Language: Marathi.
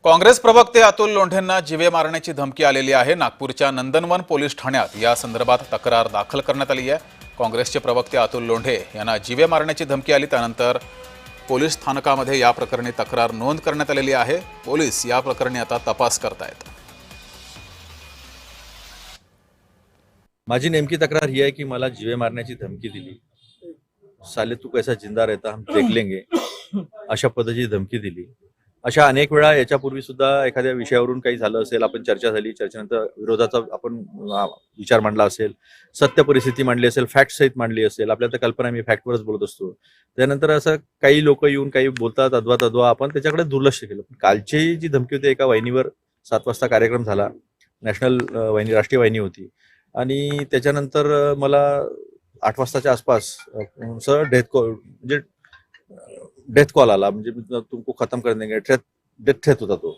काँग्रेस प्रवक्ते अतुल लोंढेंना जीवे मारण्याची धमकी आलेली आहे। नागपूरच्या नंदनवन पोलीस ठाण्यात या संदर्भात तक्रार दाखल करण्यात आली आहे। काँग्रेसचे प्रवक्ते अतुल लोंढे यांना जीवे मारण्याची धमकी आली, त्यानंतर पोलीस स्थानकामध्ये या प्रकरणी तक्रार नोंद करण्यात आलेली आहे। पोलीस या प्रकरणी आता तपास करतायत। माझी नेमकी तक्रार ही आहे की मला जीवे मारण्याची धमकी दिली। साले तू कैसा जिंदा रहता हम देख लेंगे अशा पद्धतीची धमकी दिली। अशा अनेक वेळा याच्यापूर्वी सुद्धा एखाद्या विषयावरून काही झालं असेल, आपण चर्चा झाली, चर्चेनंतर विरोधाचा आपण विचार मांडला असेल, सत्य परिस्थिती मांडली असेल, फॅक्ट सहित मांडली असेल, आपल्या तर कल्पना मी फॅक्टवरच बोलत असतो। त्यानंतर असं काही लोक येऊन काही बोलतात, अद्वा आपण त्याच्याकडे दुर्लक्ष केलं। कालची जी धमकी होती, एका वाहिनीवर 7 वाजता कार्यक्रम झाला, नॅशनल वाहिनी, राष्ट्रीय वाहिनी होती, आणि त्याच्यानंतर मला 8 वाजताच्या आसपास सर डेथ कॉल आला, म्हणजे तुमको खत्म कर देंगे, डेथ थ्रेट होता तो।